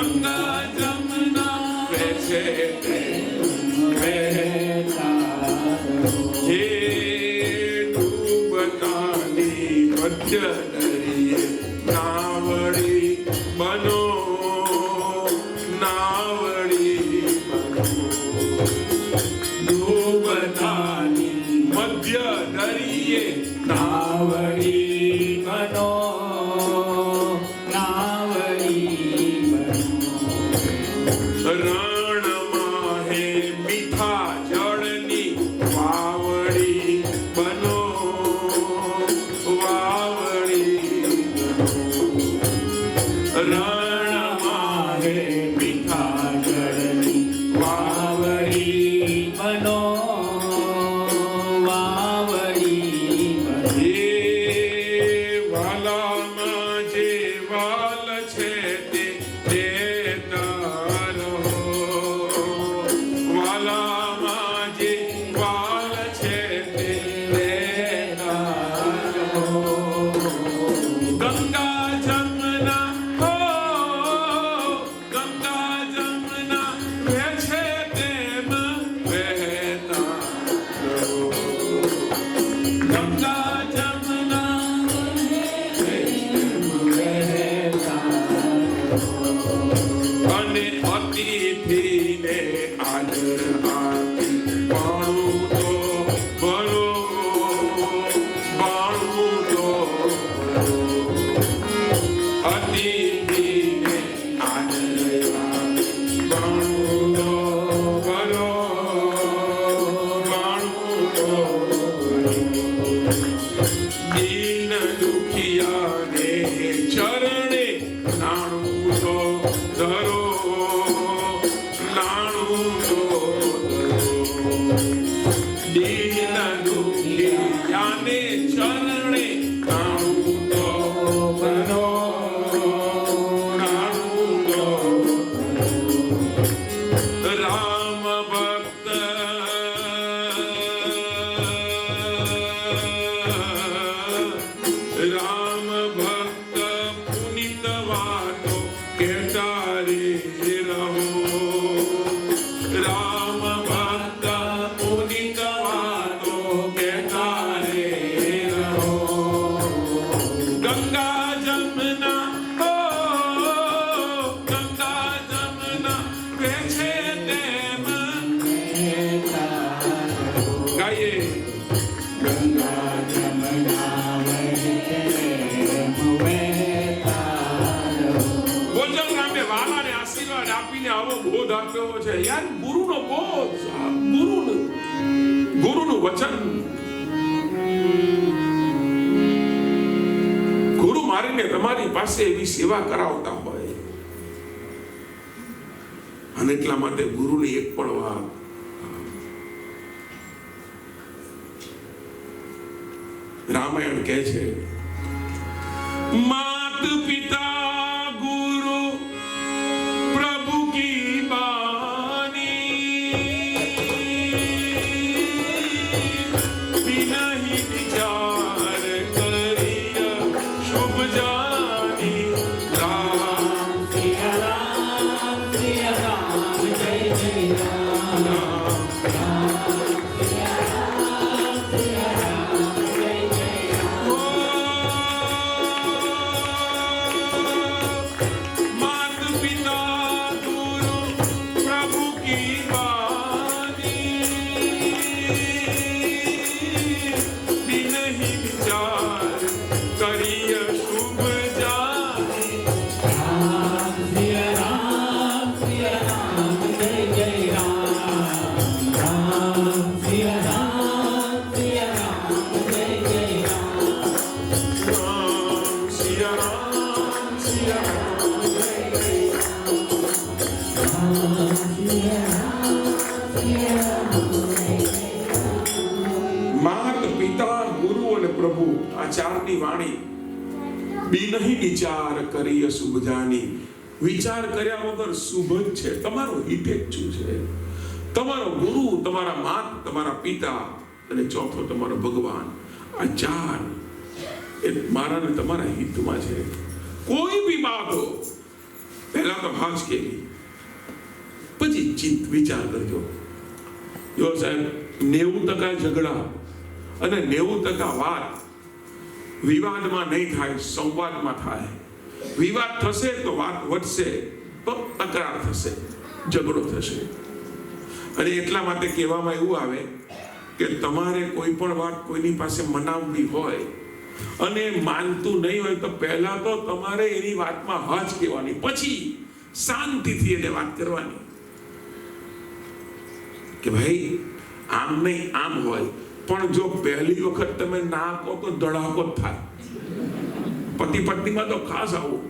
ગંગા જમના વહેશે હે ડૂબતાની મધ્ય દરિયે નાવડી બનો નાવડી બનો ડૂબતાની મધ્ય દરિયે નાવડી બનો રણમાં હે મીઠા જળની વાવડી બનો વાવડી રણમાં હે મીઠા જળની વાવડી બનો વાવડી હે વાલામાં જે વાલ છે તે અતિથિને આદર આપી બાણું તો ભલો બાણું તો અતિથિને આદર આપી બાણું તો ભલો બાણું તો દીન દુખિયાને ચરણે નાણું તો ધરો યાને ચરણે નાણું તો બનો નાણું તો રામ ભક્ત પુનિત વાતો કહેતા રે રહો રામ ભક્ત પુનિત વાતો કહેતા રે રહો ગંગા જમના હો ગંગા જમના વહેશે તેમ ગાઈએ ગંગા જમના વાલાને આશીર્વાદ આપીને આવો બોધ આપ્યો છે યાર ગુરુનો બોધ ગુરુનું વચન ગુરુ મારીને તમારી પાસે એવી સેવા કરાવતા હોય અને એટલા માટે ગુરુની એક પણ વાત રામાયણ કહે છે માત પિતા પ્રભુ આ ચારની વાણી બિનહી વિચાર કરી શુભ જાની વિચાર કર્યા વગર શુભ જ છે તમારો હિતેચ્છુ છે તમારો ગુરુ તમારા માત તમારા પિતા અને ચોથો તમારો ભગવાન આ ચાર એ મારા ને તમારા હિતમાં છે કોઈ भी बात हो પહેલા તો હા જ કેવી, પછી વિચાર કરજો. જો સાહેબ 90% ઝઘડા અને 90% વાત વિવાદમાં નહીં થાય, સંવાદમાં થાય. વિવાદ થશે તો વાત વધશે, તો તકરાર થશે, ઝઘડો થશે. અને એટલા માટે કહેવામાં એવું આવે કે તમારે કોઈ પણ વાત કોઈની પાસે મનાવવી હોય અને માનતું નહીં હોય તો પહેલા તો તમારે એની વાતમાં હા જ કહેવાની, પછી શાંતિથી એને વાત કરવાની કે ભાઈ આમ નહીં આમ હોય. પણ જો પહેલી વખત તમે ના કહો તો ધડાકો જ થાય. પતિ પત્નીમાં તો ખાસ આવું,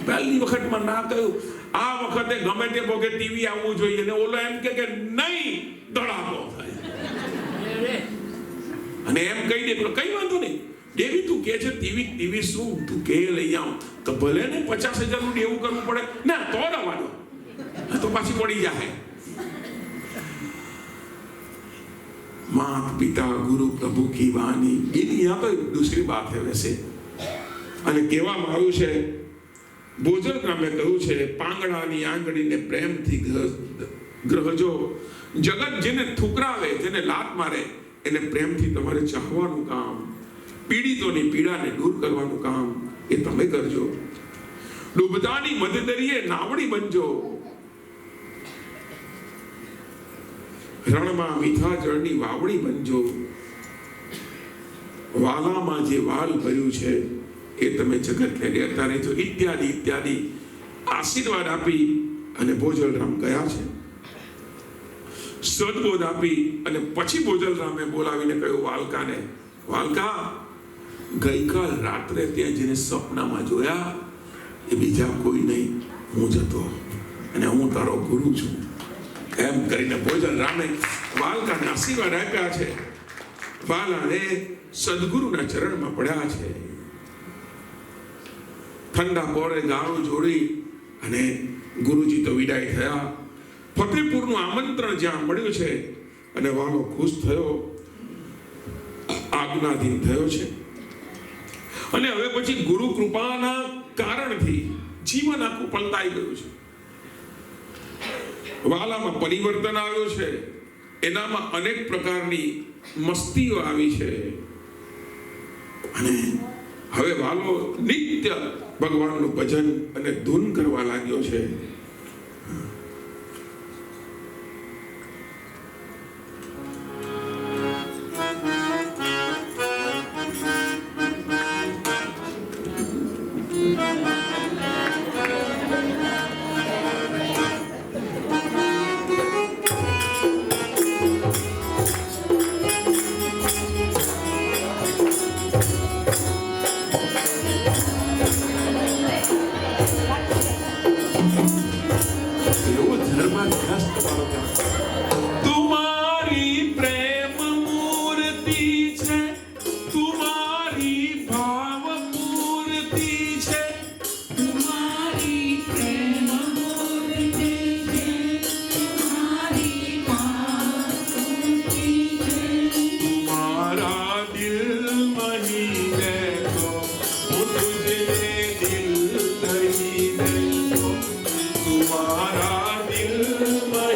પહેલી વખતમાં ના કહ્યું, આ વખતે ગમે તે ભોગે ટીવી આવવું જોઈએ ને ઓલો એમ કે નહીં, ધડાકો થાય. અને એમ કહી દે કઈ વાંધો નહીં દેવી, તું કે છે ટીવી શું તું કે લઈ આવ તો ભલે ને 50,000 નું દેવું કરવું પડે ના તો રવાનો, તો પાછી પડી જાય. मात पिता गुरु प्रभु की वाणी, यहाँ तो दूसरी बात है. वैसे અને કહેવામાં આવ્યું છે, ભોજલ ગ્રામે કહ્યું છે, પાંગડાની આંગળીને પ્રેમથી ગ્રહજો. જગત જેને ઠુકરાવે, જેને લાત મારે, એને પ્રેમથી તમારે ચાહવાનું કામ, પીડિતોની પીડાને દૂર કરવાનું કામ એ તમે કરજો. ડૂબતાની મધદરિયે નાવડી બનજો, રણમાં મીઠા જળની વાવડી બનજો. વાલામાં જે વાલ ભર્યું છે એ તમે જગતને દેતા રહેજો, ઇત્યાદિ ઇત્યાદિ આશીર્વાદ આપી અને ભોજલરામ ગયા છે. સદબોધ આપી અને પછી ભોજલરામે બોલાવીને કહ્યું વાલકાને, વાલકા ગઈકાલ રાત્રે ત્યાં જેને સપનામાં જોયા એ બીજા કોઈ નહીં, હું જ હતો અને હું તારો ગુરુ છું. એમ કરીને ભોજલરામે વાલકાને આશીર્વાદ આપ્યા છે. વાલાને સદગુરુના ચરણમાં પડ્યા છે. ઠંડા પોરે ગાળો જોડી અને ગુરુજી તો વિદાય થયા. ફતેપુરનું આમંત્રણ જ્યાં મળ્યું છે અને વાલો ખુશ થયો, આજ્ઞાધીન થયો છે. અને હવે પછી ગુરુ કૃપાના કારણથી જીવન આખું પલટાઈ ગયું છે. વાલામાં પરિવર્તન આવ્યું છે, એનામાં અનેક પ્રકારની મસ્તીઓ આવી છે. અને હવે વાલો નિત્ય ભગવાનનું ભજન અને ધૂન કરવા લાગ્યો છે. तुम्हारा दिल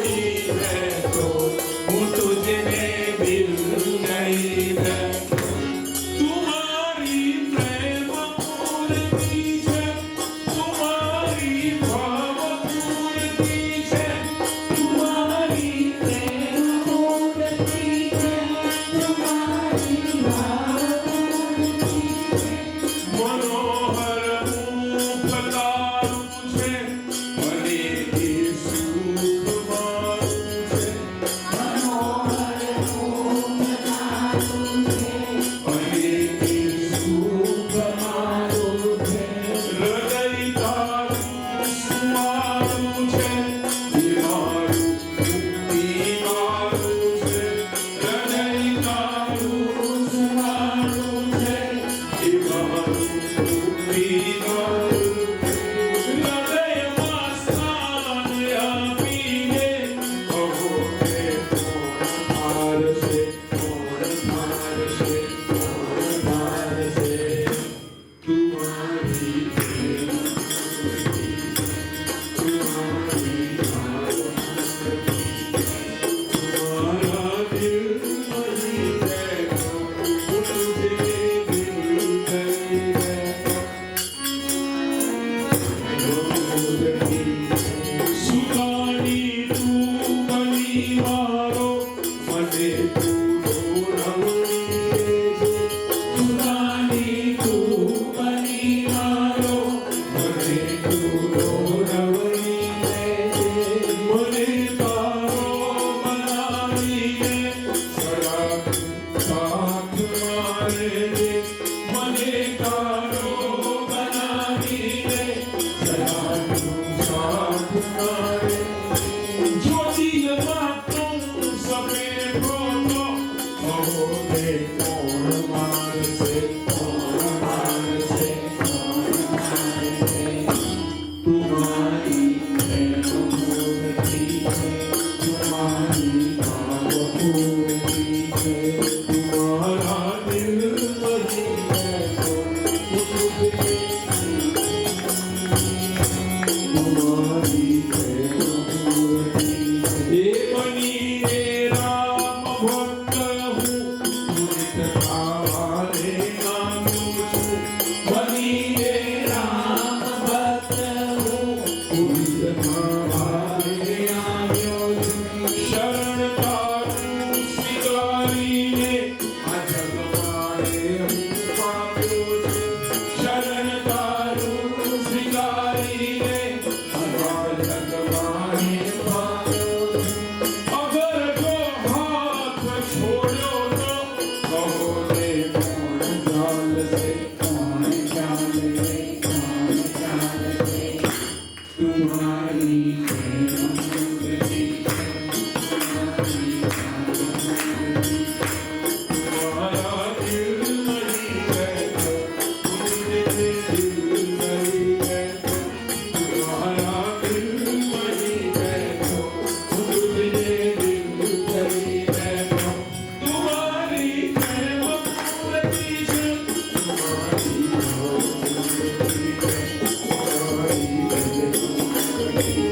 છે.